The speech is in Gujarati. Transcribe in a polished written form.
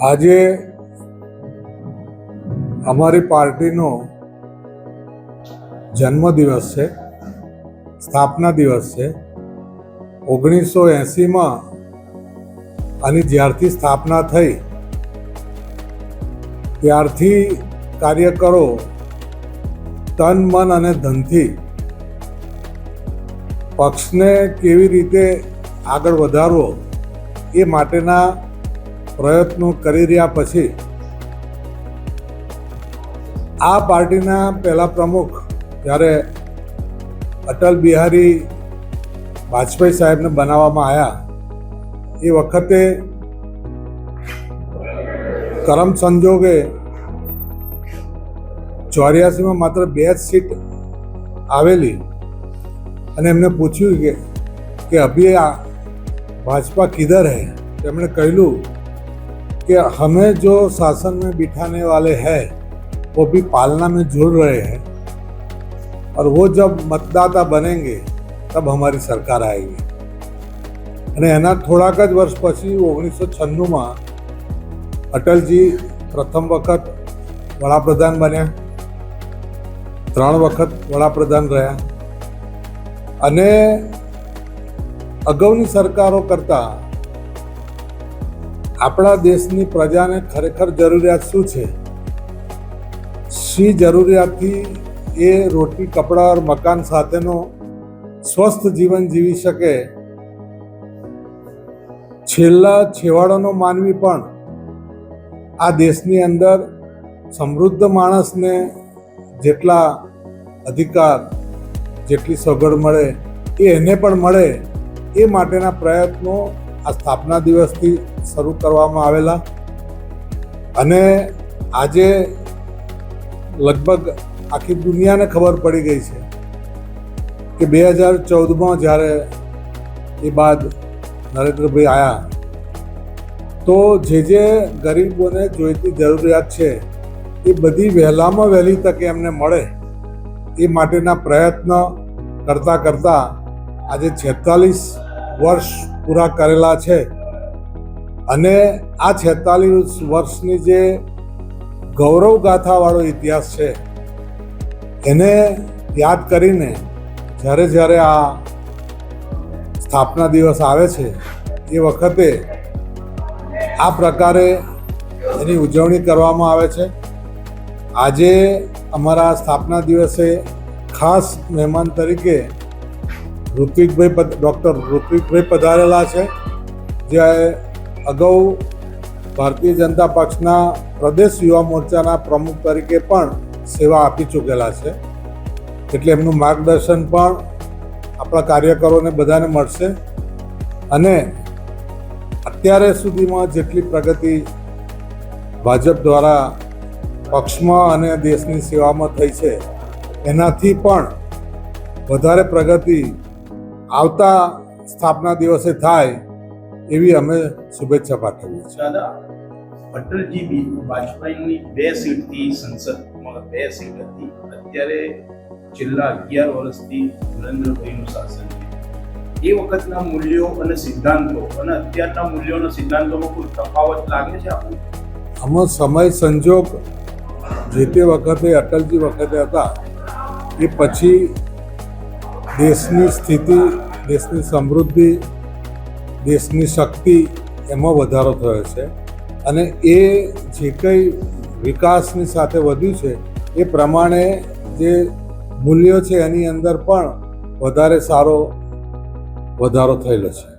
આજે અમારી પાર્ટીનો જન્મદિવસ છે, સ્થાપના દિવસ છે। 1980માં આની જ્યારથી સ્થાપના થઈ ત્યારથી કાર્યકરો તન મન અને ધનથી પક્ષને કેવી રીતે આગળ વધારવો એ માટેના પ્રયત્નો કરી રહ્યા પછી આ પાર્ટીના પહેલા પ્રમુખ જ્યારે અટલ બિહારી વાજપેયી સાહેબને બનાવવામાં આવ્યા એ વખતે કરમ સંજોગે 84માં માત્ર 2 જ સીટ આવેલી અને એમને પૂછ્યું કે અભી भाजपा किधर है? તેમણે કહ્યું कि हमें जो शासन में बिठाने वाले हैं वो भी पालना में जुड़ रहे हैं और वो जब मतदाता बनेंगे तब हमारी सरकार आएगी। અને એના થોડાક જ વર્ષ પછી 1996માં અટલજી પ્રથમ વખત વડાપ્રધાન બન્યા, 3 વખત વડાપ્રધાન રહ્યા અને અગાઉની સરકારો કરતાં આપણા દેશની પ્રજાને ખરેખર જરૂરિયાત શું છે, શી જરૂરિયાતથી એ રોટી કપડાં और મકાન સાથેનો સ્વસ્થ જીવન જીવી શકે, છેલ્લા છેવાડાનો માનવી પણ આ દેશની અંદર સમૃદ્ધ માણસને જેટલા અધિકાર જેટલી સગવડ મળે એ એને પણ મળે એ માટેના પ્રયત્નો આ સ્થાપના દિવસથી શરૂ કરવામાં આવેલા અને આજે લગભગ આખી દુનિયાને ખબર પડી ગઈ છે કે 2014માં જ્યારે એ બાદ નરેન્દ્રભાઈ આવ્યા તો જે ગરીબોને જોઈતી જરૂરિયાત છે એ બધી વહેલામાં વહેલી તકે એમને મળે એ માટેના પ્રયત્ન કરતાં કરતાં આજે 46 વર્ષ પૂરા કરેલા છે અને આ 46 વર્ષની જે ગૌરવ ગાથાવાળો ઇતિહાસ છે એને યાદ કરીને જ્યારે આ સ્થાપના દિવસ આવે છે એ વખતે આ પ્રકારે એની ઉજવણી કરવામાં આવે છે। આજે અમારા સ્થાપના દિવસે ખાસ મહેમાન તરીકે ડૉક્ટર ઋત્વિકભાઈ પધારેલા છે, જે અગાઉ ભારતીય જનતા પક્ષના પ્રદેશ યુવા મોરચાના પ્રમુખ તરીકે પણ સેવા આપી ચૂકેલા છે, એટલે એમનું માર્ગદર્શન પણ આપણા કાર્યકરોને બધાને મળશે અને અત્યારે સુધીમાં જેટલી પ્રગતિ ભાજપ દ્વારા પક્ષમાં અને દેશની સેવામાં થઈ છે એનાથી પણ વધારે પ્રગતિ આવતા સ્થાપના દિવસે થાય એવી અમે શુભેચ્છા પાઠવીએ છીએ। દાદા, અટલજી વાજપેયીની 2 સીટથી સંસદમાં 2 સીટ હતી, અત્યારે છેલ્લા 11 વર્ષથી નરેન્દ્રભાઈનું શાસન છે। એ વખતના મૂલ્યો અને સિદ્ધાંતો અને અત્યારના મૂલ્યો અને સિદ્ધાંતોમાં કોઈ તફાવત લાગે છે આપણને? આમાં સમય સંજોગ જે તે વખતે અટલજી વખતે હતા એ પછી દેશની સ્થિતિ, દેશની સમૃદ્ધિ, દેશની શક્તિ એમાં વધારો થયો છે અને એ જે કંઈ વિકાસની સાથે વધ્યું છે એ પ્રમાણે જે મૂલ્યો છે એની અંદર પણ વધારે સારો વધારો થયેલો છે।